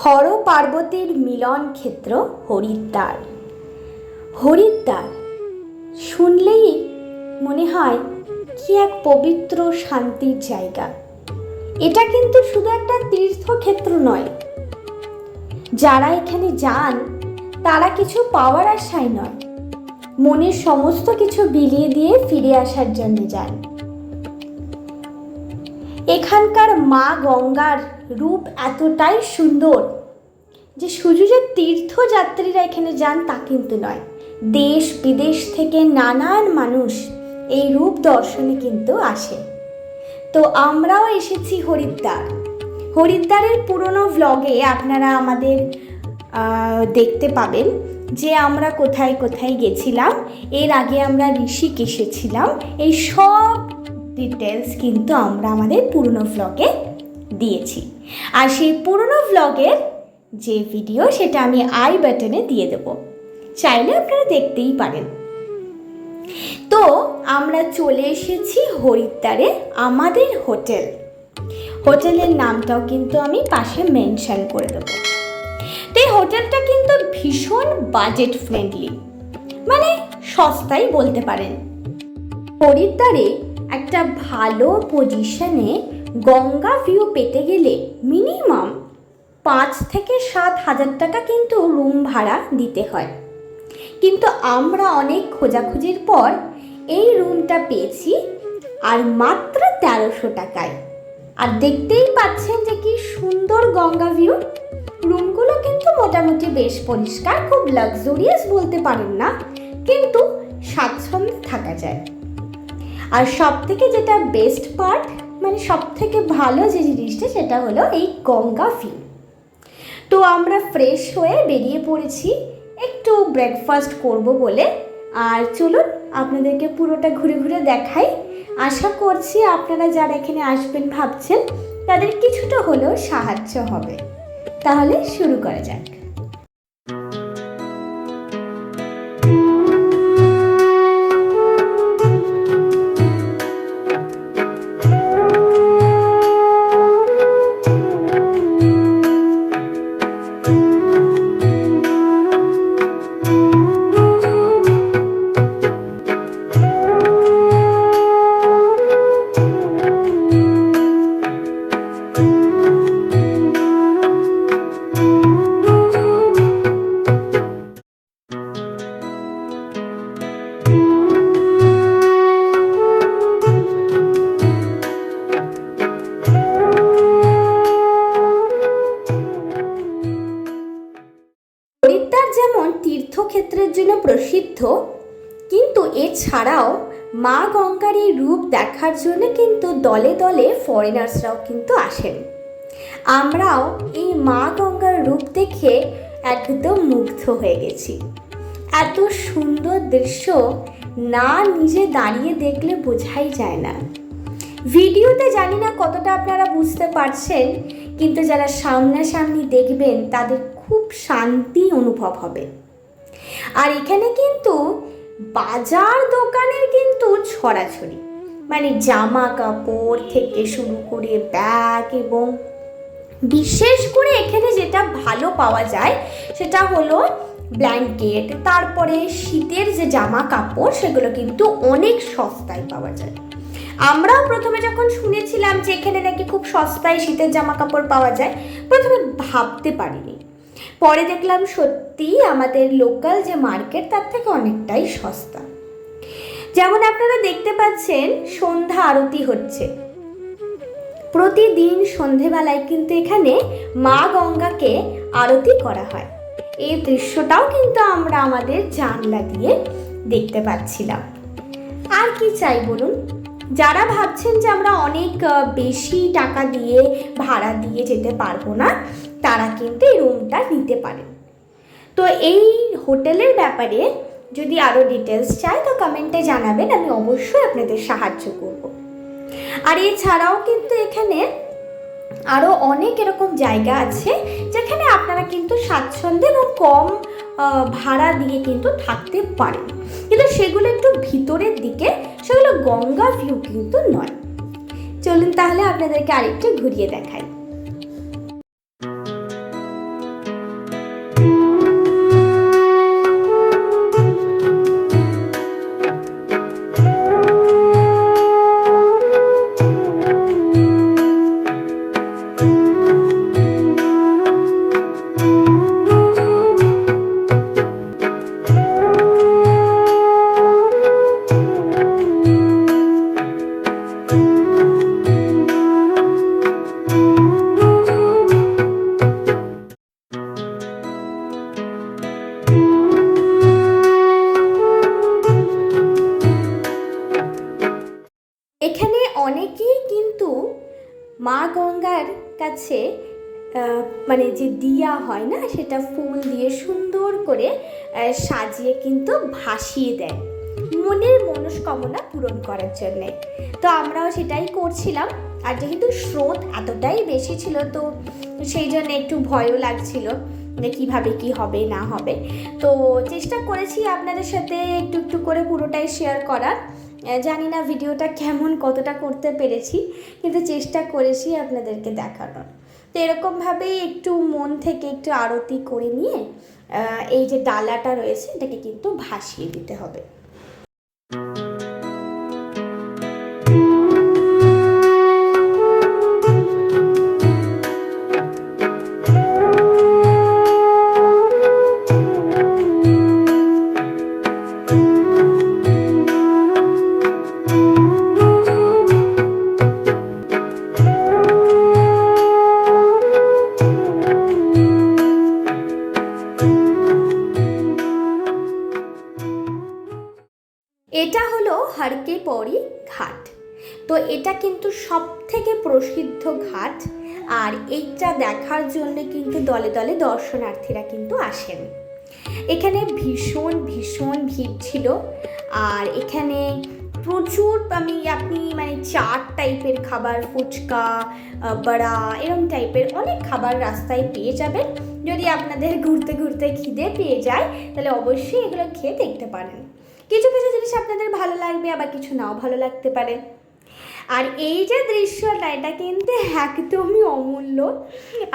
হর পার্বতীর মিলন ক্ষেত্র হরিদ্বার। হরিদ্বার শুনলেই মনে হয় কি এক পবিত্র শান্তির জায়গা। এটা কিন্তু শুধু একটা তীর্থক্ষেত্র নয়, যারা এখানে যান তারা কিছু পাওয়ার আশায় নয়, মনের সমস্ত কিছু বিলিয়ে দিয়ে ফিরে আসার জন্য যান। এখানকার মা গঙ্গার রূপ এতটাই সুন্দর যে শুধু যে তীর্থযাত্রীরা এখানে যান তা কিন্তু নয়, দেশ বিদেশ থেকে নানান মানুষ এই রূপ দর্শনে কিন্তু আসে। তো আমরাও এসেছি হরিদ্বার। হরিদ্বারের পুরনো ভ্লগে আপনারা আমাদের দেখতে পাবেন যে আমরা কোথায় কোথায় গেছিলাম। এর আগে আমরা ঋষিকেশে ছিলাম, এই সব ডিটেলস কিন্তু আমরা আমাদের পুরনো ভ্লগে দিয়েছি। আর সেই পুরনো ভ্লগের যে ভিডিও সেটা আমি আই বাটনে দিয়ে দেব, চাইলে আপনারা দেখতেই পারেন। তো আমরা চলে এসেছি হরিদ্বারে আমাদের হোটেলের নামটাও কিন্তু আমি পাশে মেনশন করে দেবো। তো এই হোটেলটা কিন্তু ভীষণ বাজেট ফ্রেন্ডলি, মানে সস্তাই বলতে পারেন। হরিদ্বারে একটা ভালো পজিশনে গঙ্গা ভিউ পেতে গেলে মিনিমাম 5 থেকে 7 হাজার টাকা কিন্তু রুম ভাড়া দিতে হয়। কিন্তু আমরা অনেক খোঁজাখুঁজির পর এই রুমটা পেয়েছি আর মাত্র 1300 টাকায়। আর দেখতেই পাচ্ছেন যে কি সুন্দর গঙ্গা ভিউ। রুমগুলো কিন্তু মোটামুটি বেশ পরিষ্কার, খুব লাক্সারিয়াস বলতে পারেন না, কিন্তু স্বাচ্ছন্দ্যে থাকা যায়। আর সব থেকে যেটা বেস্ট পার্ট, মানে সব থেকে ভালো যে জিনিসটা, সেটা হলো এই গঙ্গা ভিউ। তো আমরা ফ্রেশ হয়ে বেরিয়ে পড়েছি একটু ব্রেকফাস্ট করব বলে। আর চলুন আপনাদেরকে পুরোটা ঘুরে ঘুরে দেখাই। আশা করছি আপনারা যারা এখানে আসবেন ভাবছেন তাদের কিছুটা হলেও সাহায্য হবে। তাহলে শুরু করা যাক। হরিদ্বার যেমন তীর্থক্ষেত্রের জন্য প্রসিদ্ধ, কিন্তু এছাড়াও মা গঙ্গার এই রূপ দেখার জন্য কিন্তু দলে দলে ফরেনার্সরাও কিন্তু আসেন। আমরাও এই মা গঙ্গার রূপ দেখে একদম মুগ্ধ হয়ে গেছি। এত সুন্দর দৃশ্য না নিজে দাঁড়িয়ে দেখলে বোঝাই যায় না। ভিডিওতে জানি না কতটা আপনারা বুঝতে পারছেন, কিন্তু যারা সামনাসামনি দেখবেন তাদের খুব শান্তি অনুভব হবে। আর এখানে কিন্তু বাজার দোকানের কিন্তু ছড়াছড়ি, মানে জামা কাপড় থেকে শুরু করে ব্যাগ, এবং বিশেষ করে এখানে যেটা ভালো পাওয়া যায় সেটা হলো ব্ল্যাঙ্কেট, তারপরে শীতের যে জামা কাপড় সেগুলো কিন্তু অনেক সস্তায় পাওয়া যায়। আমরাও প্রথমে যখন শুনেছিলাম যে এখানে নাকি খুব সস্তায় শীতের জামা কাপড় পাওয়া যায়, প্রথমে ভাবতে পারিনি। পরে দেখলাম সত্যি আমাদের লোকাল যে মার্কেট তার থেকে অনেকটাই সস্তা। যেমন আপনারা দেখতে পাচ্ছেন সন্ধ্যা আরতি হচ্ছে প্রতিদিন সন্ধেবেলায়, কিন্তু এখানে মা গঙ্গাকে আরতি করা হয়। এই দৃশ্যটাও কিন্তু আমরা আমাদের জানলা দিয়ে দেখতে পাচ্ছিলাম। আর কি চাই বলুন? যারা ভাবছেন যে আমরা অনেক বেশি টাকা দিয়ে ভাড়া দিয়ে যেতে পারবো না, তারা কিন্তু এই রুমটা নিতে পারেন। তো এই হোটেলের ব্যাপারে যদি আরও ডিটেলস চাই তো কমেন্টে জানাবেন, আমি অবশ্যই আপনাদের সাহায্য করব। আর এছাড়াও কিন্তু এখানে আরও অনেক এরকম জায়গা আছে যেখানে আপনারা কিন্তু স্বাচ্ছন্দ্যে এবং কম ভাড়া দিয়ে কিন্তু থাকতে পারেন, কিন্তু সেগুলো একটু ভিতরের দিকে, সেগুলো গঙ্গা ভিউ কিন্তু নয়। চলুন তাহলে আপনাদেরকে আরেকটু ঘুরিয়ে দেখাই। এখানে অনেকেই কিন্তু মা গঙ্গার কাছে মানে যে দিয়া হয় না, সেটা ফুল দিয়ে সুন্দর করে সাজিয়ে কিন্তু ভাসিয়ে দেয় মনের মনস্কামনা পূরণ করার জন্যে। তো আমরাও সেটাই করছিলাম। আর যেহেতু স্রোত এতটাই বেশি ছিল, তো সেই জন্য একটু ভয়ও লাগছিল যে কীভাবে কী হবে না হবে। তো চেষ্টা করেছি আপনাদের সাথে একটু একটু করে পুরোটাই শেয়ার করার। জানি না ভিডিওটা কেমন, কতটা করতে পেরেছি, কিন্তু চেষ্টা করেছি আপনাদেরকে দেখানোর। তো এরকমভাবেই একটু মন থেকে একটু আরতি করে নিয়ে এই যে ডালাটা রয়েছে এটাকে কিন্তু ভাসিয়ে দিতে হবে। এটা হলো হর কে পৌড়ি ঘাট। তো এটা কিন্তু সব থেকে প্রসিদ্ধ ঘাট, আর এইটা দেখার জন্য কিন্তু দলে দলে দর্শনার্থীরা কিন্তু আসেন। এখানে ভীষণ ভীষণ ভিড় ছিল। আর এখানে প্রচুর আপনি মানে চাট টাইপের খাবার, ফুচকা, বড়া, এরম টাইপের অনেক খাবার রাস্তায় পেয়ে যাবেন। যদি আপনাদের ঘুরতে ঘুরতে খিদে পেয়ে যায় তাহলে অবশ্যই এগুলো খেয়ে দেখতে পারেন। কিছু কিছু জিনিস আপনাদের ভালো লাগবে, আবার কিছু নাও ভালো লাগতে পারে। আর এই যে দৃশ্যটা, এটা কিন্তু একদমই অমূল্য।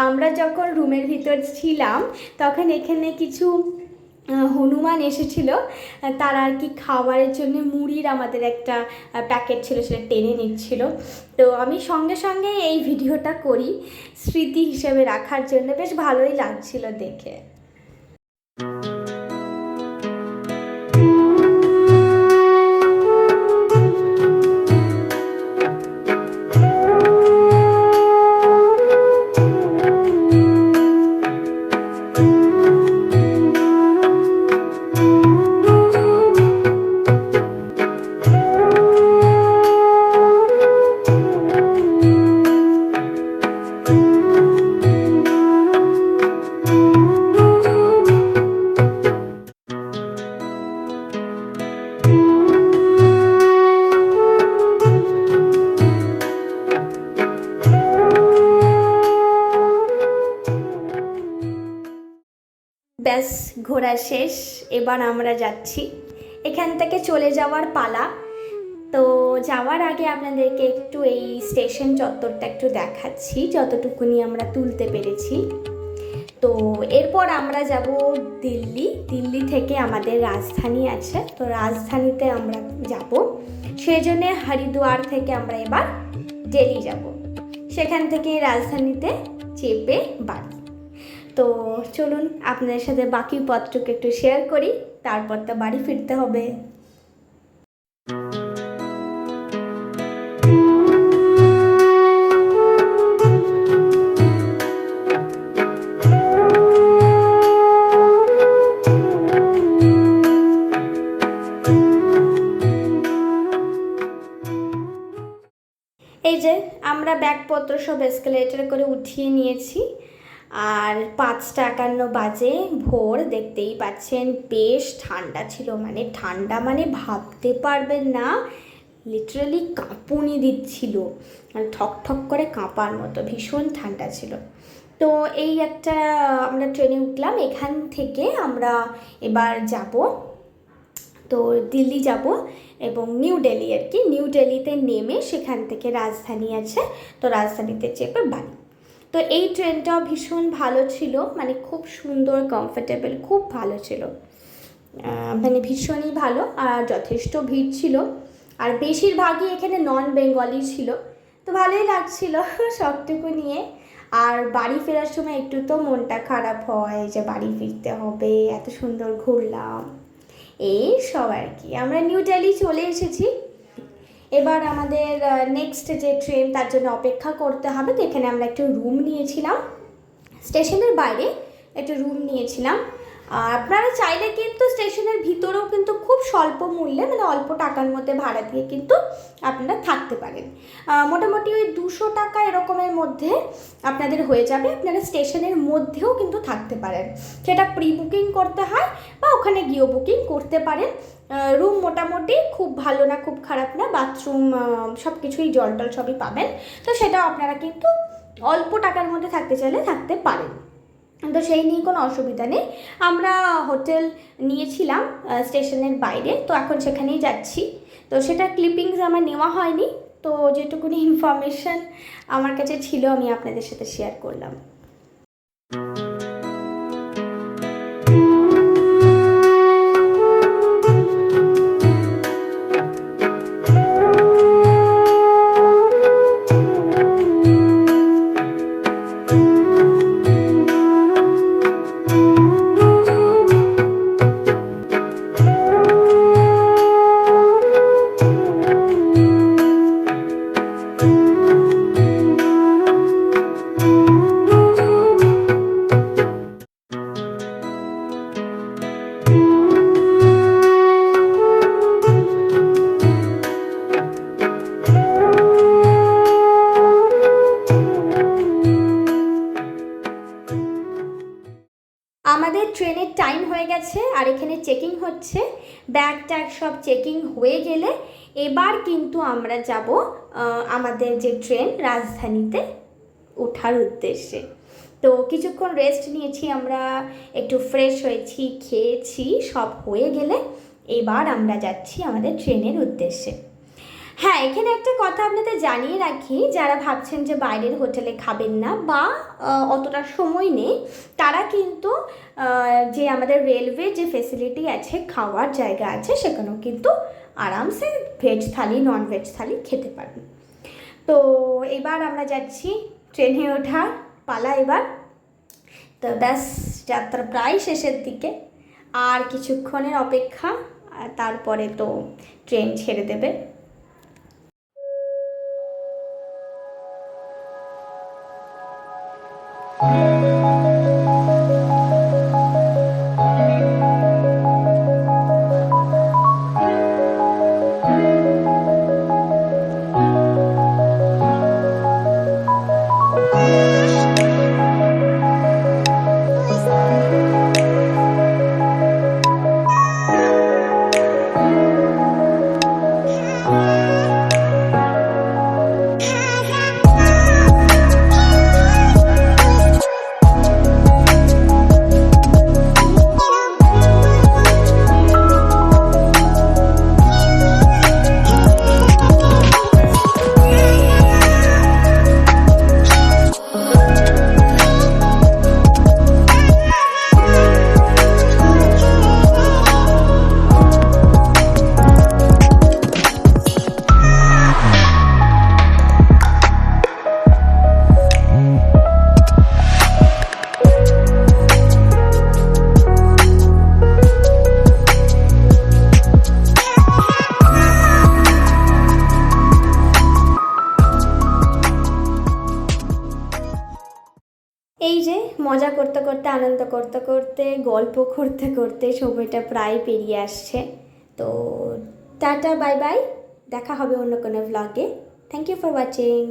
আমরা যখন রুমের ভিতর ছিলাম তখন এখানে কিছু হনুমান এসেছিল, তারা আর কি খাবারের জন্য মুড়ির আমাদের একটা প্যাকেট ছিল, সেটা টেনে নিচ্ছিল। তো আমি সঙ্গে সঙ্গে এই ভিডিওটা করি স্মৃতি হিসেবে রাখার জন্য। বেশ ভালোই লাগছিল দেখে। ব্যাস, ঘোরা শেষ। এবার আমরা যাচ্ছি, এখান থেকে চলে যাওয়ার পালা। তো যাওয়ার আগে আপনাদেরকে একটু এই স্টেশন চত্বরটা একটু দেখাচ্ছি, যতটুকুনি আমরা তুলতে পেরেছি। তো এরপর আমরা যাব দিল্লি। দিল্লি থেকে আমাদের রাজধানী আছে, তো রাজধানীতে আমরা যাব। সেই জন্যে হরিদ্বার থেকে আমরা এবার দিল্লি যাব, সেখান থেকে রাজধানীতে চেপে বাড়ি। তো চলুন আপনাদের সাথে বাকি পথটুকু একটু শেয়ার করি, তারপর তো বাড়ি ফিরতে হবে। এই যে আমরা ব্যাগপত্র সব এসকেলেটর করে উঠিয়ে নিয়েছি, আর 5:51 বাজে ভোর। দেখতেই পাচ্ছেন বেশ ঠান্ডা ছিল, মানে ঠান্ডা মানে ভাবতে পারবেন না, লিটারালি কাঁপুনি দিচ্ছিল, মানে ঠক ঠক করে কাঁপার মতো, ভীষণ ঠান্ডা ছিল। তো এই একটা আমরা ট্রেনে উঠলাম, এখান থেকে আমরা এবার যাব তো দিল্লি যাব এবং নিউ দিল্লি আর কি। নিউ দিল্লিতে নেমে সেখান থেকে রাজধানী আছে, তো রাজধানীতে চেপে বাড়ি। তো এই ট্রেনটাও ভীষণ ভালো ছিল, মানে খুব সুন্দর, কমফোর্টেবল, খুব ভালো ছিল, মানে ভীষণই ভালো। আর যথেষ্ট ভিড় ছিল, আর বেশিরভাগই এখানে নন বেঙ্গলি ছিল, তো ভালোই লাগছিল সবটুকু নিয়ে। আর বাড়ি ফেরার সময় একটু তো মনটা খারাপ হয় যে বাড়ি ফিরতে হবে, এত সুন্দর ঘুরলাম, এই সব আর কি। আমরা নিউ দিল্লি চলে এসেছি, এবার আমাদের নেক্সট যে ট্রেন তার জন্য অপেক্ষা করতে হবে। তো এখানে আমরা একটু রুম নিয়েছিলাম, স্টেশনের বাইরে একটা রুম নিয়েছিলাম। আর আপনারা চাইলে কিন্তু স্টেশনের ভিতরেও কিন্তু খুব স্বল্প মূল্যে মানে অল্প টাকার মধ্যে ভাড়া দিয়ে কিন্তু আপনারা থাকতে পারেন। মোটামুটি ওই 200 টাকা এরকমের মধ্যে আপনাদের হয়ে যাবে, আপনারা স্টেশনের মধ্যেও কিন্তু থাকতে পারেন, সেটা প্রি বুকিং করতে হয় বা ওখানে গিয়েও বুকিং করতে পারেন। রুম মোটামুটি খুব ভালো না খুব খারাপ না, বাথরুম সব কিছুই জল টল সবই পাবেন, তো সেটাও আপনারা কিন্তু অল্প টাকার মধ্যে থাকতে চাইলে থাকতে পারেন, তো সেই নিয়ে কোনো অসুবিধা নেই। আমরা হোটেল নিয়েছিলাম স্টেশনের বাইরে, তো এখন সেখানেই যাচ্ছি, তো সেটা ক্লিপিংস আমার নেওয়া হয়নি, তো যেটুকুনি ইনফরমেশন আমার কাছে ছিল আমি আপনাদের সাথে শেয়ার করলাম। আমাদের ট্রেনের টাইম হয়ে গেছে আর এখানে চেকিং হচ্ছে, ব্যাগ ট্যাগ সব চেকিং হয়ে গেলে এবার কিন্তু আমরা যাব আমাদের যে ট্রেন রাজধানীতে ওঠার উদ্দেশ্যে। তো কিছুক্ষণ রেস্ট নিয়েছি আমরা, একটু ফ্রেশ হয়েছি, খেয়েছি, সব হয়ে গেলে এবার আমরা যাচ্ছি আমাদের ট্রেনের উদ্দেশ্যে। হ্যাঁ, এখানে একটা কথা আপনাদের জানিয়ে রাখি, যারা ভাবছেন যে বাইরের হোটেলে খাবেন না বা অতটা সময় নেই, তারা কিন্তু যে আমাদের রেলওয়ে যে ফেসিলিটি আছে, খাওয়ার জায়গা আছে, সেখানেও কিন্তু আরামসে ভেজ থালি নন ভেজ থালি খেতে পারবেন। তো এবার আমরা যাচ্ছি, ট্রেনে ওঠার পালা এবার। তো ব্যাস, যাত্রা প্রায় শেষের দিকে, আর কিছুক্ষণের অপেক্ষা, তারপরে তো ট্রেন ছেড়ে দেবে। এই যে মজা করতে করতে, আনন্দ করতে করতে, গল্প করতে করতে সময়টা প্রায় পেরিয়ে আসছে। তো টাটা, বাই বাই, দেখা হবে অন্য কোনো ভ্লগে। Thank you for watching.